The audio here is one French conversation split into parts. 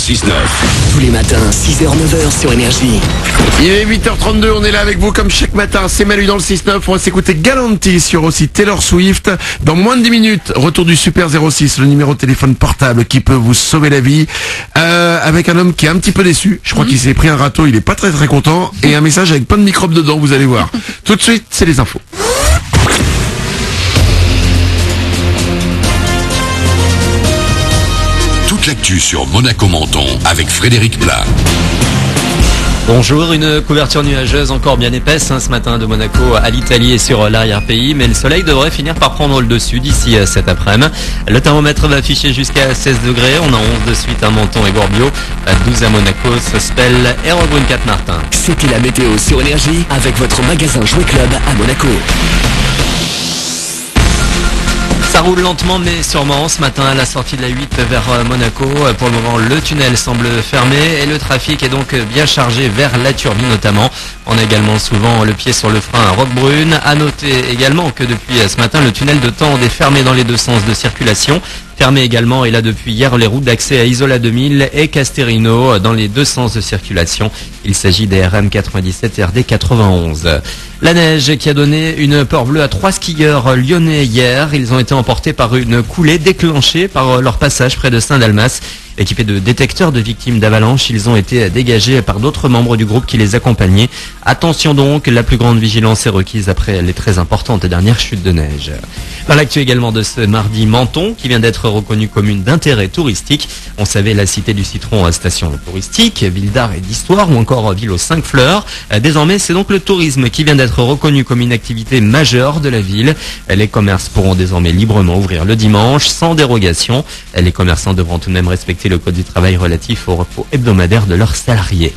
6-9. Tous les matins, 6h-9h sur Énergie. Il est 8h32, on est là avec vous comme chaque matin. C'est Manu dans le 6-9. On va s'écouter Galantis sur aussi Taylor Swift. Dans moins de 10 minutes, retour du Super 06, le numéro de téléphone portable qui peut vous sauver la vie. Avec un homme qui est un petit peu déçu. Je crois qu'il s'est pris un râteau, il est pas très très content. Et un message avec plein de microbes dedans, vous allez voir. Tout de suite, c'est les infos. Toute l'actu sur Monaco-Menton avec Frédéric Plat. Bonjour, une couverture nuageuse encore bien épaisse ce matin de Monaco à l'Italie et sur l'arrière-pays, mais le soleil devrait finir par prendre le dessus d'ici cet après-midi. Le thermomètre va afficher jusqu'à 16 degrés, on a 11 de suite à Menton et Gorbio, 12 à Monaco, Sospel et Robrune-Cap-Martin. C'était la météo sur Énergie avec votre magasin Jouet Club à Monaco. Ça roule lentement mais sûrement ce matin à la sortie de la 8 vers Monaco. Pour le moment, le tunnel semble fermé et le trafic est donc bien chargé vers la Turbie notamment. On a également souvent le pied sur le frein à Roquebrune. À noter également que depuis ce matin, le tunnel de Tende est fermé dans les deux sens de circulation. Fermé également, et là depuis hier, les routes d'accès à Isola 2000 et Casterino dans les deux sens de circulation. Il s'agit des RM 97 et RD 91. La neige qui a donné une peur bleue à 3 skieurs lyonnais hier. Ils ont été emportés par une coulée déclenchée par leur passage près de Saint-Dalmas. Équipés de détecteurs de victimes d'avalanche, ils ont été dégagés par d'autres membres du groupe qui les accompagnaient. Attention donc, la plus grande vigilance est requise après les très importantes dernières chutes de neige. Dans l'actu également de ce mardi, Menton, qui vient d'être reconnue commune d'intérêt touristique. On savait la cité du citron, station touristique, ville d'art et d'histoire ou encore ville aux 5 fleurs. Désormais, c'est donc le tourisme qui vient d'être reconnu comme une activité majeure de la ville. Les commerces pourront désormais librement ouvrir le dimanche, sans dérogation. Les commerçants devront tout de même respecter le code du travail relatif au repos hebdomadaire de leurs salariés.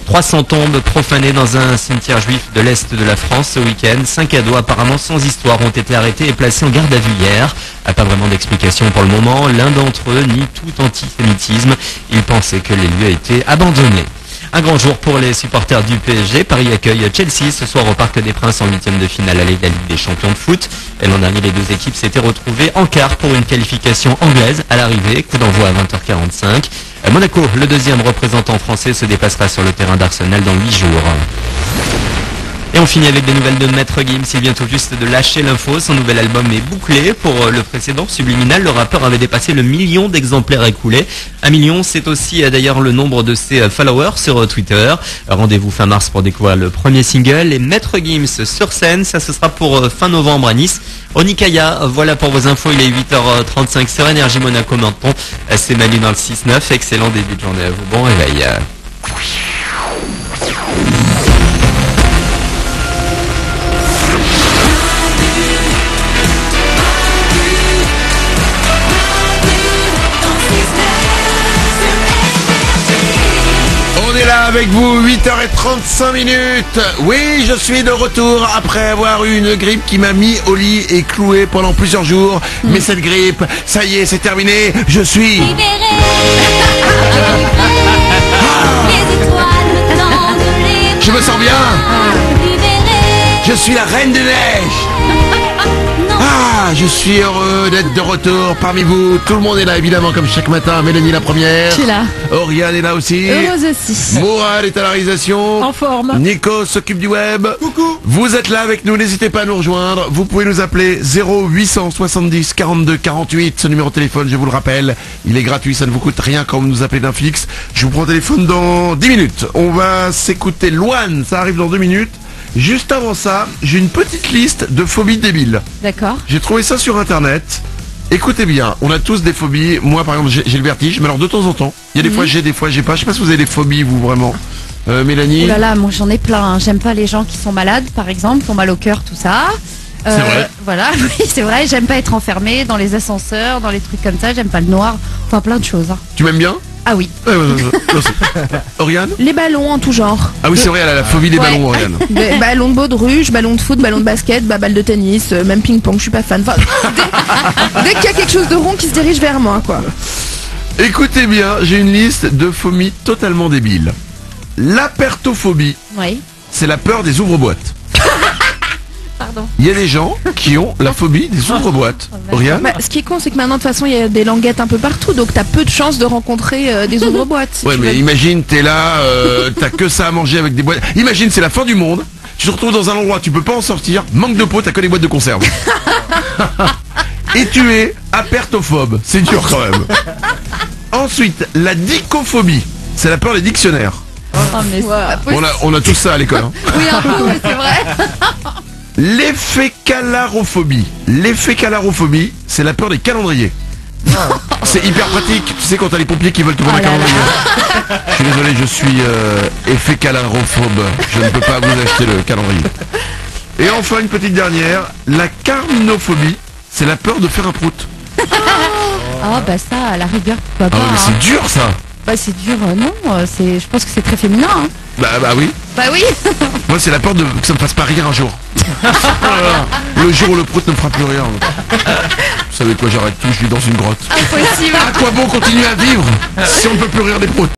300 tombes profanées dans un cimetière juif de l'Est de la France ce week-end. 5 ados apparemment sans histoire ont été arrêtés et placés en garde à vue hier. Pas vraiment d'explication pour le moment. L'un d'entre eux nie tout antisémitisme. Il pensait que les lieux étaient abandonnés. Un grand jour pour les supporters du PSG. Paris accueille Chelsea ce soir au Parc des Princes en 8e de finale aller de la Ligue des Champions de foot. Et l'an dernier, les deux équipes s'étaient retrouvées en quart pour une qualification anglaise à l'arrivée. Coup d'envoi à 20h45. Monaco, le deuxième représentant français, se déplacera sur le terrain d'Arsenal dans 8 jours. Et on finit avec des nouvelles de Maître Gims. Il vient tout juste de lâcher l'info. Son nouvel album est bouclé. Pour le précédent, Subliminal, le rappeur avait dépassé le 1 million d'exemplaires écoulés. 1 million, c'est aussi d'ailleurs le nombre de ses followers sur Twitter. Rendez-vous fin mars pour découvrir le premier single. Et Maître Gims sur scène, ça ce sera pour fin novembre à Nice. Au Nikaya, voilà pour vos infos. Il est 8h35 sur Énergie Monaco Menton. C'est Manu dans le 6-9. Excellent début de journée à vous. Bon réveil. On est là avec vous, 8h35 minutes. Oui, je suis de retour après avoir eu une grippe qui m'a mis au lit et cloué pendant plusieurs jours. Mais cette grippe, ça y est, c'est terminé. Je suis... Je me sens bien. Je suis la reine des neiges. Ah, je suis heureux d'être de retour parmi vous. Tout le monde est là, évidemment, comme chaque matin. Mélanie la première. Je suis là. Oriane est là aussi. Heureuse aussi. Mourad est à la réalisation. En forme. Nico s'occupe du web. Coucou. Vous êtes là avec nous, n'hésitez pas à nous rejoindre. Vous pouvez nous appeler 0870 42 48. Ce numéro de téléphone, je vous le rappelle, il est gratuit, ça ne vous coûte rien quand vous nous appelez d'un fixe. Je vous prends au téléphone dans 10 minutes. On va s'écouter Loane, ça arrive dans 2 minutes. Juste avant ça, j'ai une petite liste de phobies débiles. D'accord. J'ai trouvé ça sur internet. Écoutez bien, on a tous des phobies. Moi par exemple j'ai le vertige, mais alors de temps en temps, il y a des fois j'ai, des fois j'ai pas. Je sais pas si vous avez des phobies vous vraiment. Mélanie. Oh là là, moi j'en ai plein. Hein. J'aime pas les gens qui sont malades, par exemple, qui ont mal au cœur, tout ça. C'est vrai. Voilà, oui, c'est vrai. J'aime pas être enfermée dans les ascenseurs, dans les trucs comme ça. J'aime pas le noir. Enfin, plein de choses. Hein. Tu m'aimes bien? Ah oui. Oriane? Les ballons en tout genre. Ah oui c'est vrai, elle a la phobie des ballons, Oriane. Ballons de baudruche, ballons de foot, ballons de basket, balle de tennis, même ping-pong, je suis pas fan. Enfin, dès qu'il y a quelque chose de rond qui se dirige vers moi, quoi. Écoutez bien, j'ai une liste de phobies totalement débiles. L'apertophobie, Oui. c'est la peur des ouvre-boîtes. Pardon. Il y a des gens qui ont la phobie des ouvre-boîtes. Oriane? Bah, ce qui est con, c'est que maintenant, de toute façon, il y a des languettes un peu partout, donc t'as peu de chances de rencontrer des ouvre-boîtes. si Ouais, tu mais veux. imagine, t'es là, t'as que ça à manger avec des boîtes. Imagine, c'est la fin du monde. Tu te retrouves dans un endroit, tu peux pas en sortir. Manque de peau, t'as que des boîtes de conserve. Et tu es apertophobe. C'est dur quand même. Ensuite, la dicophobie. C'est la peur des dictionnaires. Oh, mais c'est pas possible. On a tous ça à l'école. Hein. Oui, un peu, oui, c'est vrai. L'éphécalarophobie. L'éphécalarophobie, c'est la peur des calendriers. C'est hyper pratique. Tu sais quand t'as les pompiers qui veulent te vendre un calendrier. Je suis désolé, je suis éphécalarophobe. Je ne peux pas vous acheter le calendrier. Et enfin une petite dernière, la carminophobie, c'est la peur de faire un prout. Ah bah ça, à la rigueur, pourquoi Ah pas. ouais, mais hein. c'est dur ça. Bah c'est dur, non. Je pense que c'est très féminin. Hein. Bah oui. Bah oui. Moi c'est la peur de que ça me fasse pas rire un jour. Le jour où le prout ne me fera plus rire. Vous savez quoi, j'arrête tout, je vis dans une grotte. Impossible. À quoi bon continuer à vivre si on ne peut plus rire des proutes?